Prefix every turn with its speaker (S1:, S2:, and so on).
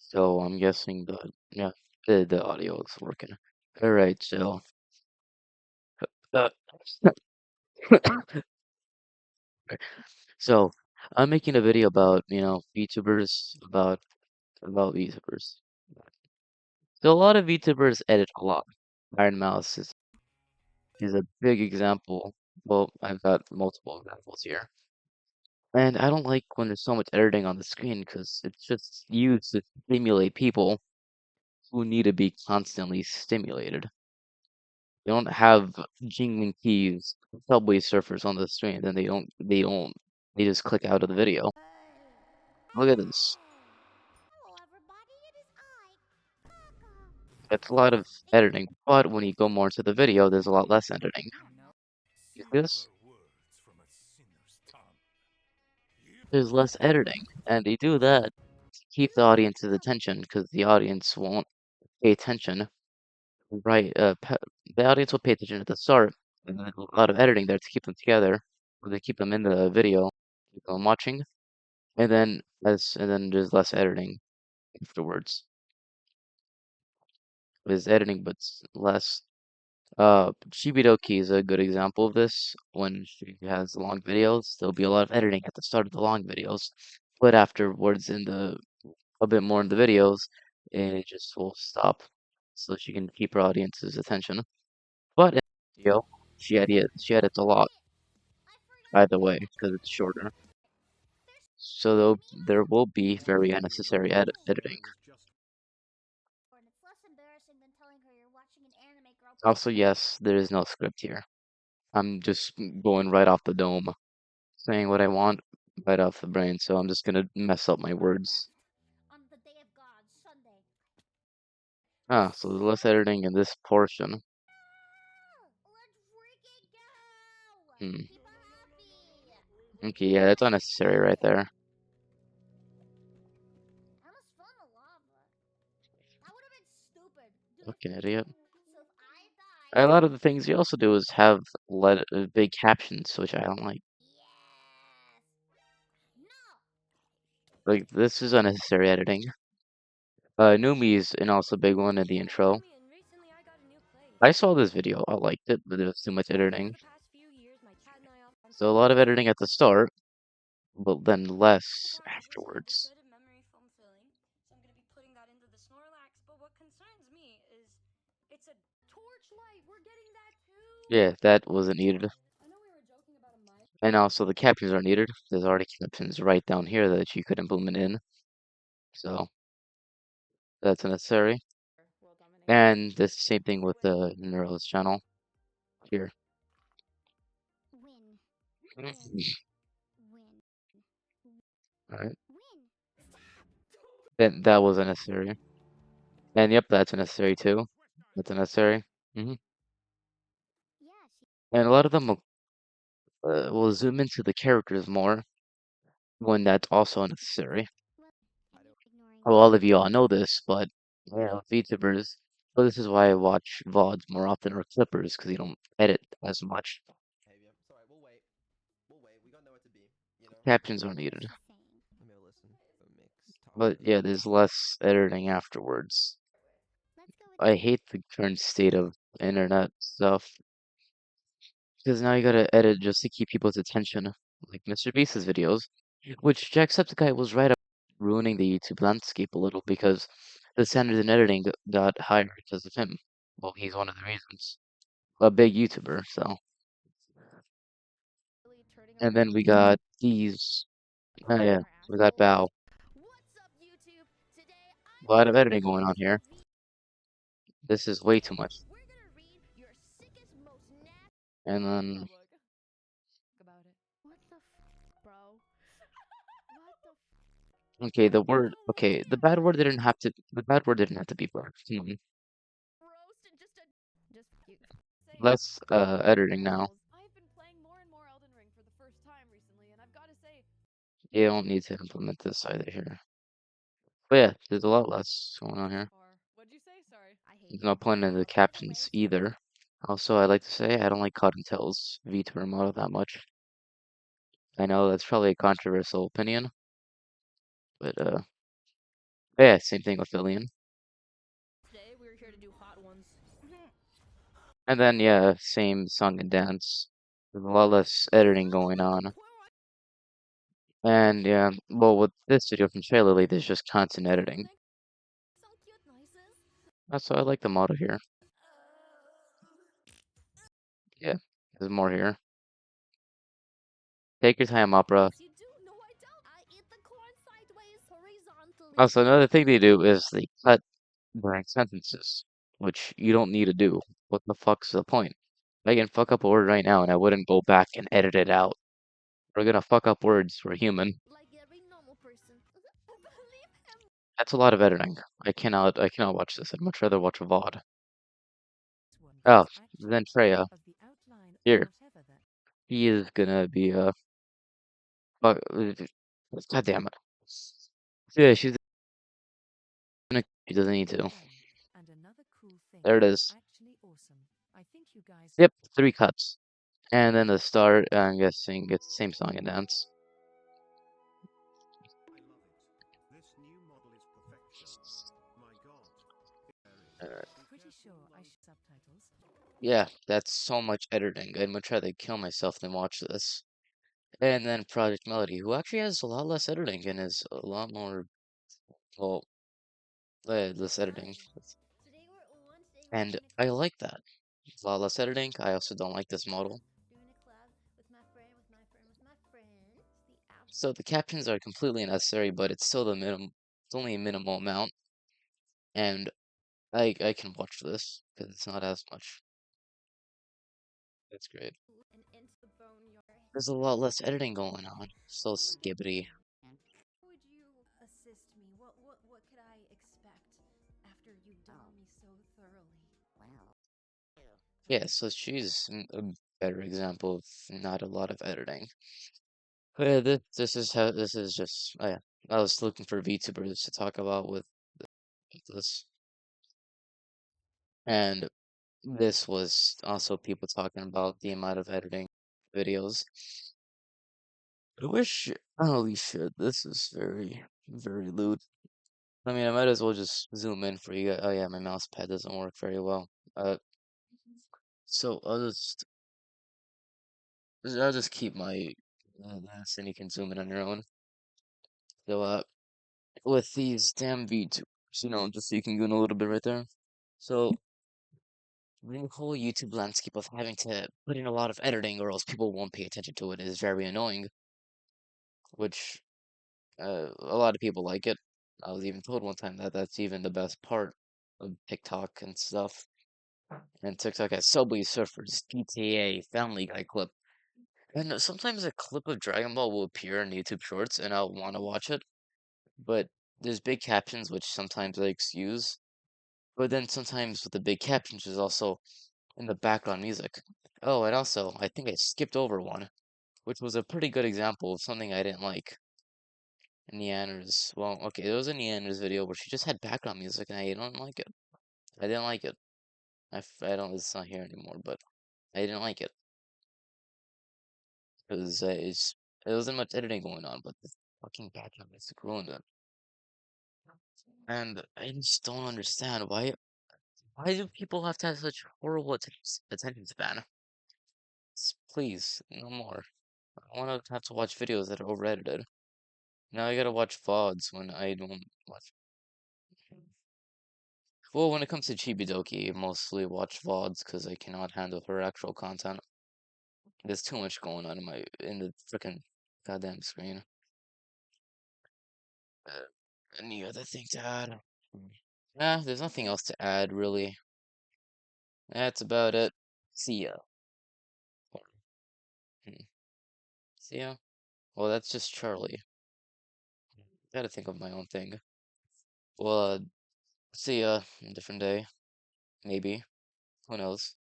S1: So I'm guessing yeah, the audio is working. All right, so uh, so I'm making a video about, VTubers about VTubers. So a lot of VTubers edit a lot. Iron Mouse is a big example. Well, I've got multiple examples here. And I don't like when there's so much editing on the screen because it's just used to stimulate people who need to be constantly stimulated. They don't have jingling keys, Subway Surfers on the screen, then they just click out of the video. Look at this.
S2: Hello, everybody. It is I, Kaka.
S1: It's a lot of editing, but when you go more into the video, there's a lot less editing. You see this? There's less editing, and they do that to keep the audience's attention because the audience won't pay attention. Right, the audience will pay attention at the start, and then a lot of editing there to keep them together, or they keep them in the video, keep them watching, and then there's less editing afterwards. There's editing, but less. Shibidoki is a good example of this. When she has long videos, there'll be a lot of editing at the start of the long videos, but afterwards, a bit more in the videos, and it just will stop, so she can keep her audience's attention. But in the video, she edits a lot either way because it's shorter. So there will be very unnecessary editing.
S2: And it's less embarrassing than telling her you're watching an anime girl.
S1: Also, yes, there is no script here. I'm just going right off the dome, saying what I want right off the brain, so I'm just gonna mess up my words.
S2: On the day of God, Sunday.
S1: Ah, so there's less editing in this portion.
S2: Let's freaking go!
S1: Hmm.
S2: Keep happy.
S1: Okay, yeah, that's unnecessary right there.
S2: I almost fell in the lava. That would have been stupid.
S1: Fucking idiot.
S2: So if I
S1: A
S2: die,
S1: lot of the things you also do is have big captions, which I don't like.
S2: yes. No.
S1: Like, this is unnecessary editing. Numi is an also big one in the intro. I saw this video, I liked it, but there was too much editing. So a lot of editing at the start, but then less afterwards. Yeah, that wasn't needed. And also the captions are needed. There's already captions right down here that you could implement in. So that's unnecessary. And the same thing with the Neuro's channel here.
S2: Win. Win.
S1: Alright.
S2: Win.
S1: That was unnecessary. And yep, that's unnecessary too. That's unnecessary.
S2: Yeah,
S1: And a lot of them will zoom into the characters more when that's also unnecessary.
S2: ignoring
S1: Well, all of you all know this, but yeah, VTubers. So this is why I watch VODs more often or Clippers because you don't edit as much. Captions are needed. But yeah, there's less editing afterwards.
S2: Let's go with
S1: I hate the current state of internet stuff because now you gotta edit just to keep people's attention, like Mr. Beast's videos, which Jacksepticeye was right about ruining the YouTube landscape a little because the standards in editing got higher because of him. Well, he's one of the reasons. A big YouTuber, so. And then we got these. Oh yeah, we got Bao.
S2: What's up, YouTube? Today
S1: A lot of editing going on here. This is way too much.
S2: we're gonna read your sickest, most nasty
S1: And then,
S2: about it. What the bro? What
S1: okay, the bad word didn't have to be black.
S2: roast and just you say
S1: Less editing now.
S2: I've been playing more and more Elden Ring for the first time recently, and I've got to say,
S1: You don't need to implement this either here. But yeah, there's a lot less going on here.
S2: or what'd you say? Sorry, I hate
S1: There's
S2: you.
S1: no point in the captions either. Also, I like to say I don't like Cottontail's VTuber model that much. I know that's probably a controversial opinion, but Yeah, same thing with Alien.
S2: Today we're here to do hot ones.
S1: And then yeah, same song and dance. There's a lot less editing going on. And yeah, well, with this video from Lily, there's just constant editing.
S2: Some cute noises.
S1: That's why I like the model here. Yeah, there's more here. Take your time, opera.
S2: Yes, you do. No, I don't. I eat the corn sideways, horizontally.
S1: Also, another thing they do is they cut blank sentences, which you don't need to do. What the fuck's the point? I can fuck up a word right now and I wouldn't go back and edit it out. We're gonna fuck up words. We're human.
S2: Like every normal person. Believe him.
S1: That's a lot of editing. I cannot watch this. I'd much rather watch a VOD. Oh, then Freya. Here. He is gonna be fuck, God damn it. Yeah, she's gonna she doesn't need to. There it is. Yep, 3 cuts. And then the start, I'm guessing it's the same song and dance. Uh, yeah, that's so much editing. I'd much rather kill myself than watch this. And then Project Melody, who actually has a lot less editing and is a lot more, well, less editing.
S2: Today we're
S1: And
S2: doing a
S1: I
S2: collab.
S1: like that. A lot less editing. I also don't like this model.
S2: Doing a collab with my friend, with my friend, with my friend. The app.
S1: So the captions are completely unnecessary, but it's still the minimum. It's only a minimal amount, and I can watch this because it's not as much. That's great.
S2: And into the bone your
S1: There's a lot less editing going on. So skibbity.
S2: would you assist me? What could I expect after you've done me so thoroughly?
S1: Yeah, so she's a better example of not a lot of editing. But yeah, this is how this is just. Oh yeah, I was looking for VTubers to talk about with this, and this was also people talking about the amount of editing videos. I wish. Holy shit, this is very, very lewd. I mean, I might as well just zoom in for you. Oh yeah, my mouse pad doesn't work very well. So I'll just keep my this, and you can zoom in on your own. So with these damn VTubers, just so you can go in a little bit right there. So the whole YouTube landscape of having to put in a lot of editing or else people won't pay attention to it is very annoying, which a lot of people like it. I was even told one time that that's even the best part of TikTok and stuff. And TikTok has Subway Surfers, GTA, Family Guy clip. And sometimes a clip of Dragon Ball will appear in YouTube Shorts and I'll want to watch it, but there's big captions which sometimes I excuse. But then sometimes with the big captions there's also in the background music. Oh, and also I think I skipped over one, which was a pretty good example of something I didn't like. Neander's. Well, okay, there was a Neander's video where she just had background music, and I don't like it. I didn't like it. I don't. It's not here anymore, but I didn't like it because there wasn't much editing going on, but the fucking background music ruined it. And I just don't understand why do people have to have such horrible attention span? Please, no more. I want to have to watch videos that are over edited. Now I gotta watch VODs when I don't watch. Well, when it comes to Chibidoki, I mostly watch VODs because I cannot handle her actual content. There's too much going on in the freaking goddamn screen. Uh, any other thing to add? Nah, there's nothing else to add, really. That's about it. See ya. Hmm. See ya. Well, that's just Charlie. Gotta think of my own thing. Well, see ya. A different day. Maybe. Who knows?